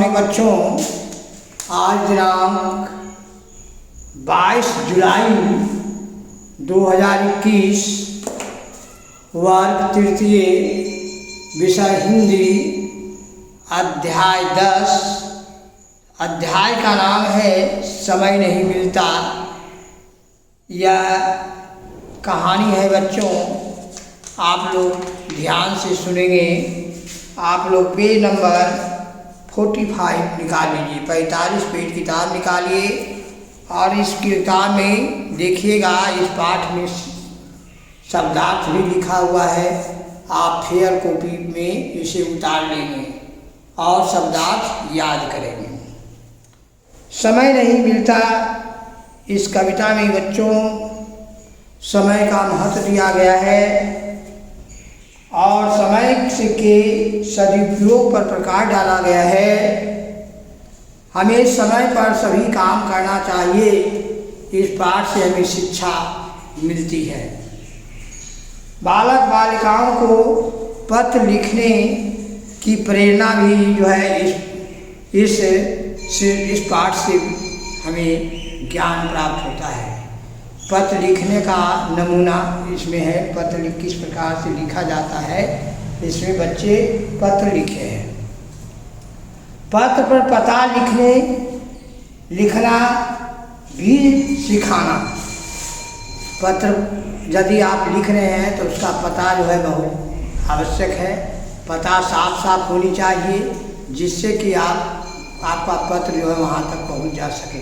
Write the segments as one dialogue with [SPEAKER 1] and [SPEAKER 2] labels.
[SPEAKER 1] बच्चों, आज दिनांक 22 जुलाई 2021, वर्ग तृतीय, विषय हिंदी, अध्याय 10। अध्याय का नाम है समय नहीं मिलता। यह कहानी है बच्चों, आप लोग ध्यान से सुनेंगे। आप लोग पेज नंबर 45 निकाल लीजिए, 45 पेज किताब निकालिए और इस किताब में देखिएगा, इस पाठ में शब्दार्थ भी लिखा हुआ है। आप फेयर कॉपी में इसे उतार लेंगे और शब्दार्थ याद करेंगे। समय नहीं मिलता, इस कविता में बच्चों समय का महत्व दिया गया है और समय के सदुपयोग पर प्रकाश डाला गया है। हमें समय पर सभी काम करना चाहिए, इस पाठ से हमें शिक्षा मिलती है। बालक बालिकाओं को पत्र लिखने की प्रेरणा भी जो है इस पाठ से हमें ज्ञान प्राप्त होता है। पत्र लिखने का नमूना इसमें है, पत्र किस प्रकार से लिखा जाता है, इसमें बच्चे पत्र लिखे हैं। पत्र पर पता लिखना भी सिखाना। पत्र यदि आप लिख रहे हैं तो उसका पता जो है बहुत आवश्यक है। पता साफ साफ होनी चाहिए, जिससे कि आपका पत्र जो है वहाँ तक पहुँच जा सके।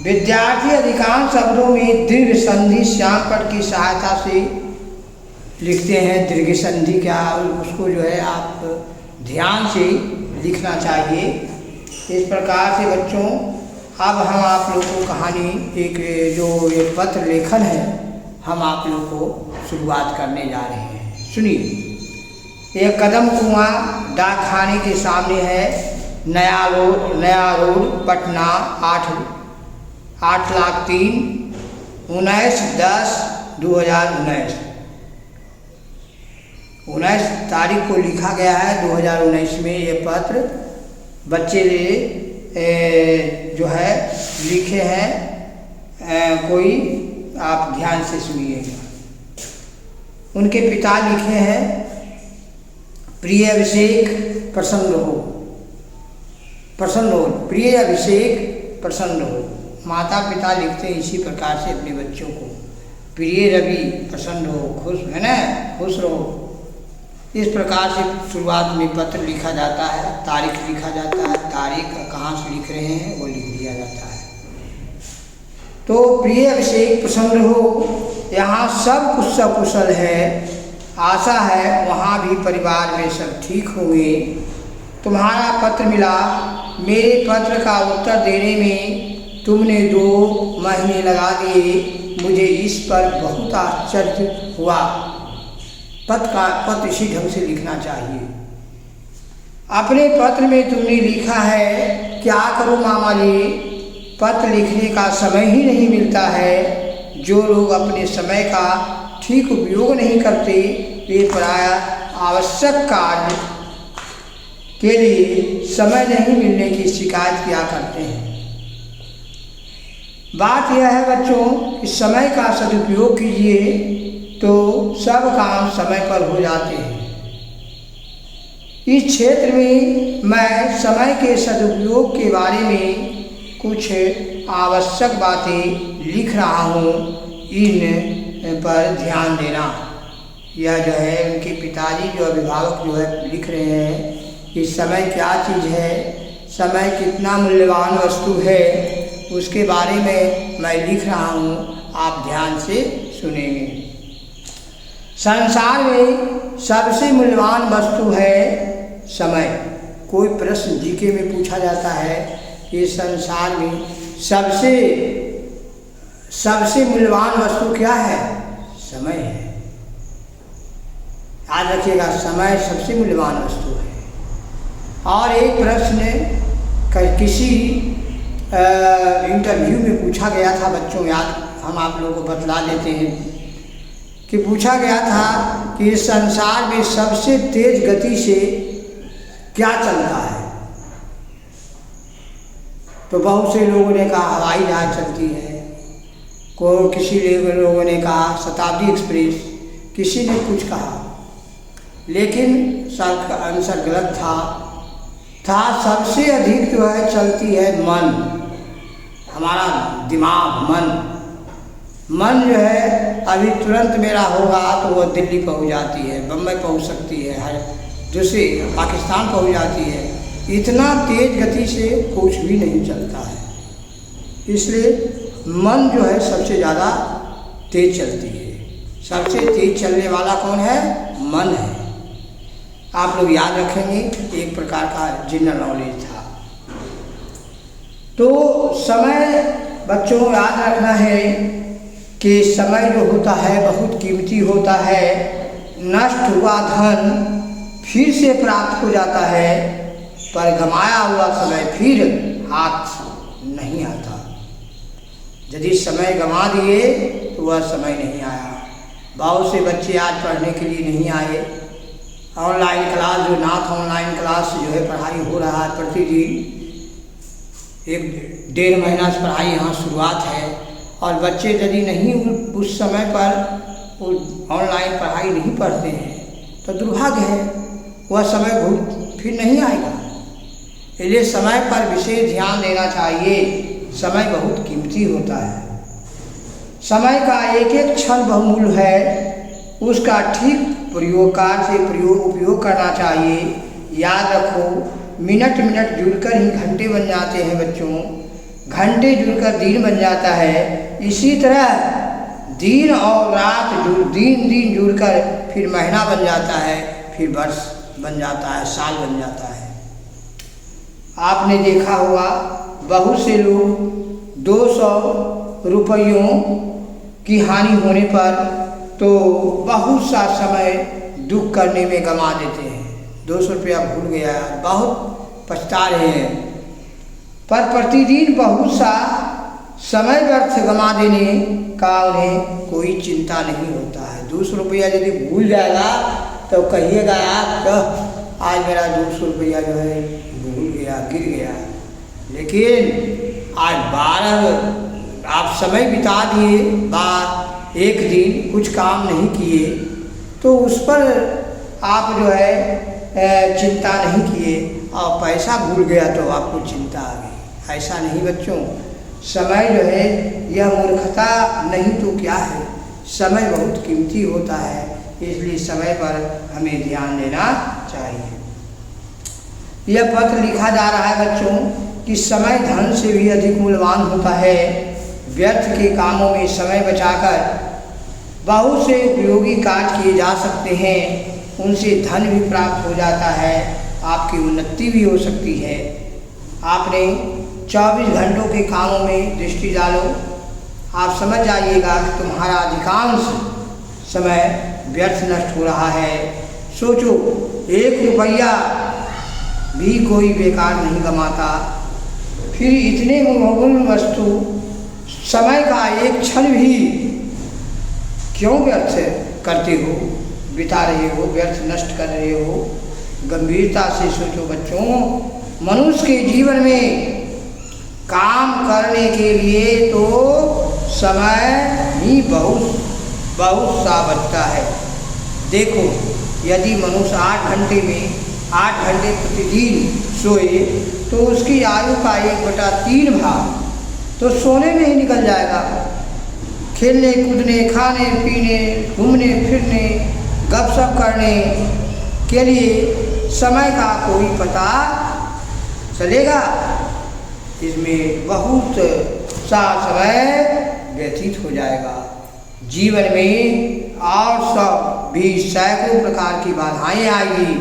[SPEAKER 1] विद्यार्थी अधिकांश शब्दों में दीर्घ संधि श्यामपट्ट की सहायता से लिखते हैं। दीर्घ संधि क्या, उसको जो है आप ध्यान से लिखना चाहिए। इस प्रकार से बच्चों, अब हम आप लोग को कहानी एक पत्र लेखन है, हम आप लोग को शुरुआत करने जा रहे हैं। सुनिए। एक कदम कुआं डाकखाने के सामने है। नया रोड पटना 8,03,19,10,2019। 19 तारीख को लिखा गया है 2019 में। ये पत्र बच्चे जो है लिखे हैं। कोई आप ध्यान से सुनिएगा। उनके पिता लिखे हैं, प्रिय अभिषेक प्रसन्न हो, प्रिय अभिषेक प्रसन्न हो। माता पिता लिखते हैं इसी प्रकार से अपने बच्चों को, प्रिय रवि प्रसन्न हो, खुश है ना, खुश रहो। इस प्रकार से शुरुआत में पत्र लिखा जाता है, तारीख लिखा जाता है, तारीख कहाँ से लिख रहे हैं वो लिख दिया जाता है। तो प्रिय अभिषेक प्रसन्न हो, यहाँ सब कुछ सकुशल है। आशा है वहाँ भी परिवार में सब ठीक होंगे। तुम्हारा पत्र मिला। मेरे पत्र का उत्तर देने में तुमने 2 महीने लगा दिए। मुझे इस पर बहुत आश्चर्य हुआ। पत्र इसी ढंग से लिखना चाहिए। अपने पत्र में तुमने लिखा है, क्या करूं मामा जी, पत्र लिखने का समय ही नहीं मिलता है। जो लोग अपने समय का ठीक उपयोग नहीं करते, वे प्रायः आवश्यक कार्य के लिए समय नहीं मिलने की शिकायत किया करते हैं। बात यह है बच्चों कि समय का सदुपयोग कीजिए तो सब काम समय पर हो जाते हैं। इस क्षेत्र में मैं समय के सदुपयोग के बारे में कुछ आवश्यक बातें लिख रहा हूँ, इन पर ध्यान देना। यह जो है उनके पिताजी जो अभिभावक जो है लिख रहे हैं कि समय क्या चीज़ है, समय कितना मूल्यवान वस्तु है, उसके बारे में मैं लिख रहा हूँ। आप ध्यान से सुनेंगे। संसार में सबसे मूल्यवान वस्तु है समय। कोई प्रश्न जीके में पूछा जाता है कि संसार में सबसे मूल्यवान वस्तु क्या है? समय है। याद रखिएगा, समय सबसे मूल्यवान वस्तु है। और एक प्रश्न किसी इंटरव्यू में पूछा गया था बच्चों, याद हम आप लोगों को बतला देते हैं कि पूछा गया था कि इस संसार में सबसे तेज गति से क्या चलता है। तो बहुत से लोगों ने कहा हवाई जहाज चलती है, किसी लोगों ने कहा शताब्दी एक्सप्रेस, किसी ने कुछ कहा, लेकिन सबका आंसर गलत था। सबसे अधिक जो है चलती है मन, हमारा दिमाग, मन जो है अभी तुरंत मेरा होगा तो वह दिल्ली पहुंच जाती है, बम्बई पहुंच सकती है, हर दूसरे पाकिस्तान पहुंच जाती है। इतना तेज गति से कुछ भी नहीं चलता है, इसलिए मन जो है सबसे ज़्यादा तेज चलती है। सबसे तेज चलने वाला कौन है? मन है। आप लोग याद रखेंगे, एक प्रकार का जनरल नॉलेज था। तो समय बच्चों को याद रखना है कि समय जो होता है बहुत कीमती होता है। नष्ट हुआ धन फिर से प्राप्त हो जाता है, पर गमाया हुआ समय फिर हाथ नहीं आता। यदि समय गंवा दिए तो वह समय नहीं आया। बहुत से बच्चे आज पढ़ने के लिए नहीं आए। ऑनलाइन क्लास, जो नाथ ऑनलाइन क्लास जो है पढ़ाई हो रहा है प्रतिदिन, 1-1.5 महीना से पढ़ाई यहाँ शुरुआत है, और बच्चे यदि नहीं उस समय पर ऑनलाइन पढ़ाई नहीं पढ़ते हैं तो दुर्भाग्य है, वह समय बहुत फिर नहीं आएगा। इसलिए समय पर विशेष ध्यान देना चाहिए। समय बहुत कीमती होता है। समय का एक एक क्षण बहुमूल्य है, उसका ठीक प्रयोगकार से उपयोग करना चाहिए। याद रखो, मिनट मिनट जुड़कर ही घंटे बन जाते हैं बच्चों, घंटे जुड़कर दिन बन जाता है। इसी तरह दिन और रात दिन जुड़कर फिर महीना बन जाता है, फिर वर्ष बन जाता है, साल बन जाता है। आपने देखा होगा बहुत से लोग 200 रुपयों की हानि होने पर तो बहुत सा समय दुख करने में गंवा देते हैं। 200 रुपया भूल गया, बहुत पछता रहे हैं, पर प्रतिदिन बहुत सा समय व्यर्थ गंवा देने का उन्हें कोई चिंता नहीं होता है। 200 रुपया यदि भूल जाएगा तो कहिएगा आज मेरा 200 रुपया जो है भूल गया, गिर गया। लेकिन आज 12 आप समय बिता दिए, एक दिन कुछ काम नहीं किए, तो उस पर आप जो है चिंता नहीं किए, और पैसा भूल गया तो आपको चिंता आ गई। ऐसा नहीं बच्चों, समय जो है यह मूर्खता नहीं तो क्या है, समय बहुत कीमती होता है, इसलिए समय पर हमें ध्यान देना चाहिए। यह पत्र लिखा जा रहा है बच्चों कि समय धन से भी अधिक मूल्यवान होता है। व्यर्थ के कामों में समय बचाकर बहुत से उपयोगी कार्य किए जा सकते हैं, उनसे धन भी प्राप्त हो जाता है, आपकी उन्नति भी हो सकती है। आपने 24 घंटों के कामों में दृष्टि डालो, आप समझ जाइएगा कि तुम्हारा अधिकांश समय व्यर्थ नष्ट हो रहा है। सोचो, 1 रुपया भी कोई बेकार नहीं कमाता, फिर इतने बहुमूल्य वस्तु समय का एक क्षण भी क्यों व्यर्थ करते हो, बिता रहे हो, व्यर्थ नष्ट कर रहे हो। गंभीरता से सोचो बच्चों, मनुष्य के जीवन में काम करने के लिए तो समय ही बहुत सा बचता है। देखो, यदि मनुष्य 8 घंटे में 8 घंटे प्रतिदिन सोए तो उसकी आयु का 1/3 भाग तो सोने में ही निकल जाएगा। खेलने कूदने, खाने पीने, घूमने फिरने, गपशप करने के लिए समय का कोई पता चलेगा? इसमें बहुत सा समय व्यतीत हो जाएगा। जीवन में और सब भी सैकड़ों प्रकार की बाधाएं आएगी,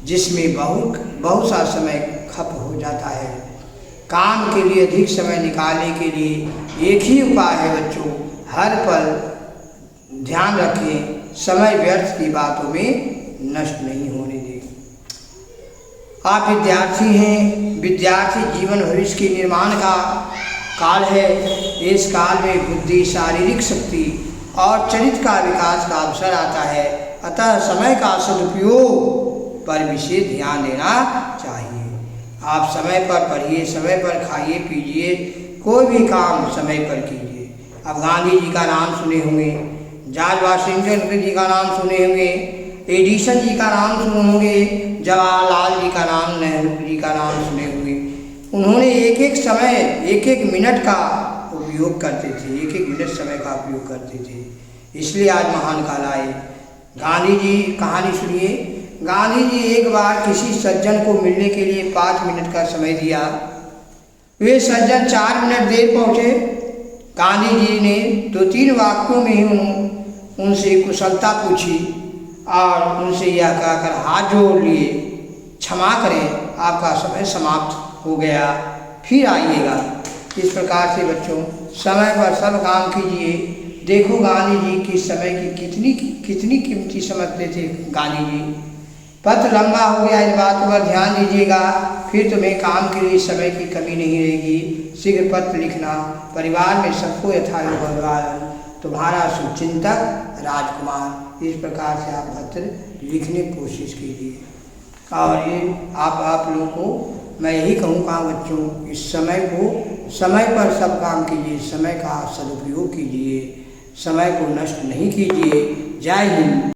[SPEAKER 1] जिसमें बहुत सा समय खप हो जाता है। काम के लिए अधिक समय निकालने के लिए एक ही उपाय है बच्चों, हर पल ध्यान रखें, समय व्यर्थ की बातों में नष्ट नहीं होने दें। आप विद्यार्थी हैं, विद्यार्थी जीवन भविष्य के निर्माण का काल है। इस काल में बुद्धि, शारीरिक शक्ति और चरित्र का विकास का अवसर आता है, अतः समय का सदुपयोग पर विशेष ध्यान देना चाहिए। आप समय पर पढ़िए, समय पर खाइए पीजिए, कोई भी काम समय पर कीजिए। अब गांधी जी का नाम सुने होंगे, जॉर्ज वाशिंगटन जी का नाम सुने होंगे, एडिसन जी का नाम सुने होंगे, जवाहरलाल जी का नाम, नेहरू जी का नाम सुने होंगे। उन्होंने एक एक समय, एक एक मिनट का उपयोग करते थे, एक एक मिनट समय का उपयोग करते थे, इसलिए आज महान कहलाए। गांधी जी कहानी सुनिए। गांधी जी एक बार किसी सज्जन को मिलने के लिए 5 मिनट का समय दिया। वे सज्जन 4 मिनट देर पहुँचे। गांधी जी ने 2-3 वाक्यों में ही उनसे कुशलता पूछी और उनसे यह कहकर हाथ जोड़ लिए, क्षमा करें, आपका समय समाप्त हो गया, फिर आइएगा। इस प्रकार से बच्चों समय पर सब काम कीजिए। देखो गांधी जी की समय की कितनी कीमती समझते थे गांधी जी। पत्र लंबा हो गया, इस बात पर ध्यान दीजिएगा, फिर तुम्हें काम के लिए समय की कमी नहीं रहेगी। शीघ्र पत्र लिखना। परिवार में सबको यथायोग्य भगवान, तुम्हारा शुभचिंतक राजकुमार। इस प्रकार से आप पत्र लिखने की कोशिश कीजिए। और ये आप लोगों को मैं यही कहूँगा बच्चों, इस समय पर सब काम कीजिए, समय का सदुपयोग कीजिए, समय को नष्ट नहीं कीजिए। जय हिंद।